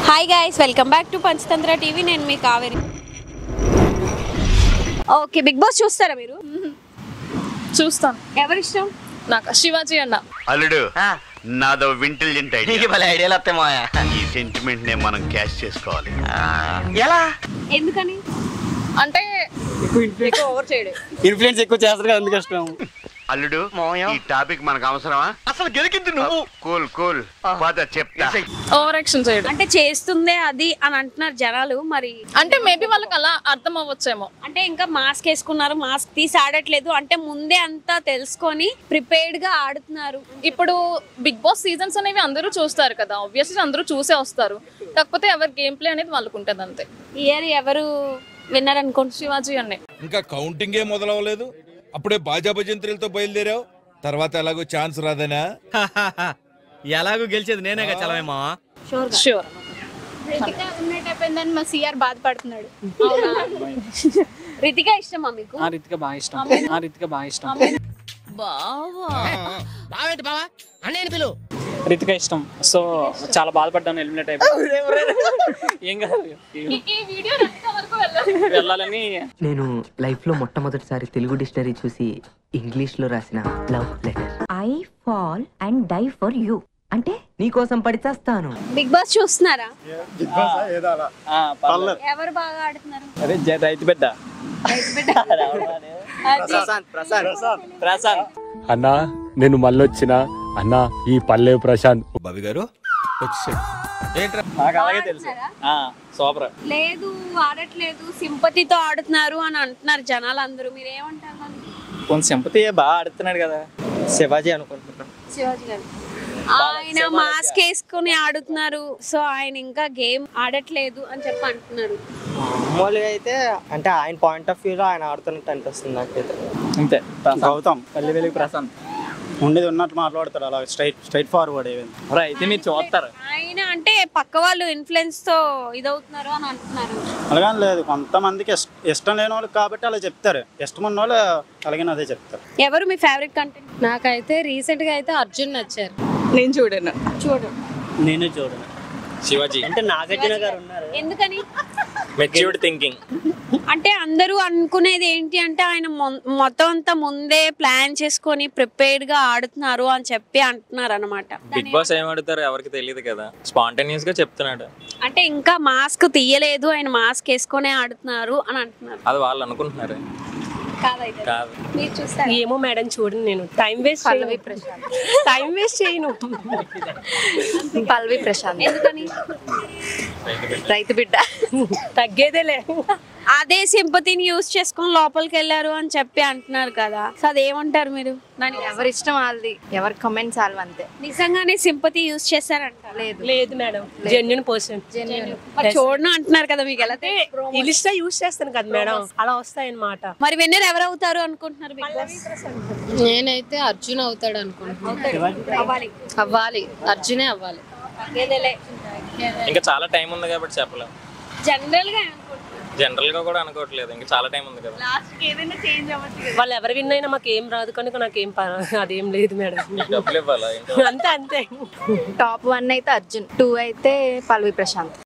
Hi guys, welcome back to Panchatantra TV. నేను మీ Kaveri. Okay, big boss చూస్తారా మీరు? చూస్తాను. ఎవరి ఇష్టం? నాకు శివాజీ అన్న. అల్లుడు నాదో ఇంటెలిజెంట్ ఐడియాలు వస్తాయి మాయా. ఈ సెంటిమెంట్ నే మనం క్యాష్ చేసుకోవాలి. ఎలా? ఎందుకని? అంటే ఎక్కువ ఓవర్ చేయడు, ఇన్ఫ్లుయెన్స్ ఎక్కువ చేస్తారు కదా, అందుకు ఇష్టం. అల్లుడు ఈ టాపిక్ మనకు అవసరమా? అసలు గెలికింది నువ్వు. కూల్ కూల్ పద చెప్తా. ఓవర్ యాక్షన్ చేయడు. అంటే చేస్తుందే అది అని అంటున్నారు జనాలు. మరి అంటే మేబీ వాళ్ళకి అలా అర్థం అవ్వచ్చేమో. అంటే ఇంకా మాస్క్ వేసుకున్నారు, మాస్క్ తీసి ఆడట్లేదు అంటే ముందే అంతా తెలుసుకొని ప్రిపేర్డ్ గా ఆడుతున్నారు. ఇప్పుడు బిగ్ బాస్ సీజన్స్ అనేవి అందరూ చూస్తారు కదా, ఆబ్వియస్లీ అందరూ చూసే వస్తారు. కాకపోతే ఎవరి గేమ్ ప్లే అనేది వాళ్ళకు ఉంటుంది అంతే. ఇయర్ ఎవరు విన్నర్ అనుకోండి? శివాజీ అన్నే. ఇంకా కౌంటింగే మొదలవలేదు, అప్పుడే బాజా భజంత్రులతో బయలుదేరావు. తర్వాత ఎలాగో ఛాన్స్ రాదనా? ఎలాగో గెలిచేది నేనేగా చలవేమా. షూర్. అయిపోయిందని మా సిఆర్ బాధపడుతున్నాడు. రితిక ఇష్టమా మీకు? రితిక బాగా ఇష్టం. రితిక ఇష్టం. సో చాలా బాధపడ్డాను, ఎలిమినేట్ అయిపోయి. ఏం కాదు, వెళ్ళాలని. నేను లైఫ్ లో మొట్టమొదటిసారి తెలుగు డిక్షనరీ చూసి ఇంగ్లీష్ లో రాసిన love letter. I fall and die for you అంటే నీకోసం పడిచేస్తాను. బిగ్ బాస్ చూస్తున్నారా? ఎవరు బాగా ఆడుతున్నారు? అదే రైతు బిడ్డ ప్రశాంత్. అన్నా నేను మళ్ళొచ్చిన అన్నా ఈ పల్లె ప్రశాంత్ బాబి గారు నాకు అలాగే తెలుసు. సూపర్. లేదు ఆడట్లేదు, సింపతితో ఆడుతున్నారు అని అంటున్నారు జనాలు అందరూ. మీరు ఏమంటారు? కొంచెం సింపతి బాగా ఆడుతున్నాడు కదా, శివాజీ అనుకుంటున్నాను. శివాజీ గారు ఆయన మాస్క్ వేసుకుని ఆడుతున్నారు, సో ఆయన ఇంకా గేమ్ ఆడట్లేదు అని చెప్పి అంటున్నారు. మామూలుగా అయితే అంటే ఆయన పాయింట్ ఆఫ్ వ్యూలో ఆయన ఆడుతున్నట్టు అనిపిస్తుంది నాకైతే. అంతే. గౌతమ్ పల్లె వెలుగు ప్రశాంత్ ఉండేది ఉన్నట్టు మాట్లాడతాడు, అలా స్ట్రైట్ ఫార్వర్డ్. అయితే మీరు చూస్తారు. ఆయన అంటే పక్క వాళ్ళు ఇన్ఫ్లుయెన్స్ తో ఇదవుతున్నారు అని అంటున్నారు. అలాగని లేదు, కొంతమందికి ఇష్టం లేని వాళ్ళకి కాబట్టి అలా చెప్తారు, ఇష్టం ఉన్న వాళ్ళు అలాగే అదే చెప్తారు. ఎవరు మీ ఫేవరెట్ కంటెంట్? నాకైతే రీసెంట్ గా అయితే అర్జున్ నచ్చారు. నేను చూడను. నేను చూడను. శివాజీ అంటే నాగార్జున గారు ఉన్నారు. ఎందుకని? Matured thinking. అంటే అందరూ అనుకునేది ఏంటి అంటే ఆయన మొత్తం అంతా ముందే ప్లాన్ చేసుకొని ప్రిపేర్డ్ గా ఆడుతున్నారు అని చెప్పి అంటున్నారు అనమాట. బిగ్ బాస్ ఏం ఆడుతారో ఎవరికి తెలియదు కదా, స్పాంటేనియస్ గా చెప్తున్నాడు. అంటే ఇంకా మాస్క్ తీయలేదు, ఆయన మాస్క్ వేసుకొని ఆడుతున్నారు అని అంటున్నారు. అది వాళ్ళు అనుకుంటున్నారు. కాదు. మీరు చూస్తారు? ఏమో మేడం, చూడండి. నేను టైం వేస్ట్ చేయను. పల్వి ప్రశాంత్. ఎందుకని? రైతు బిడ్డ. తగ్గేదేలే. అదే సింపతిని యూజ్ చేసుకొని లోపలికి వెళ్ళారు అని చెప్పి అంటున్నారు కదా, సో అదేమంటారు మీరు? ఎవరి ఇష్టం వాళ్ళది, ఎవరి కమెంట్స్ వాళ్ళు అంతే. నిజంగానే సింపతి యూజ్ చేశారంట? లేదు మేడం, జెన్యూన్ పర్సన్. చూడను అంటున్నారు కదా, మీకు ఎలా? ఇన్స్టా యూజ్ చేస్తాను కదా మేడం, అలా వస్తాయన్నమాట. మరి విన్నర్ ఎవరు అవుతారు అనుకుంటున్నారు బిగ్ బాస్? నేనైతే అర్జున్ అవుతాడు అనుకుంటున్నాను. అవ్వాలి, అర్జునే అవ్వాలి. ఇంకా చాలా టైం ఉంది కాబట్టి చెప్పలేం. జనరల్ గా కూడా అనుకోవట్లేదు, ఇంకా చాలా టైం ఉంది కదా. వాళ్ళు ఎవరు విన్ అయినా మాకు ఏం రాదు కనుక నాకేం అదేం లేదు మేడం. డబ్బులు ఇవ్వాలా? అంతే. టాప్ 1 అయితే అర్జున్, 2 అయితే పల్వి ప్రశాంత్.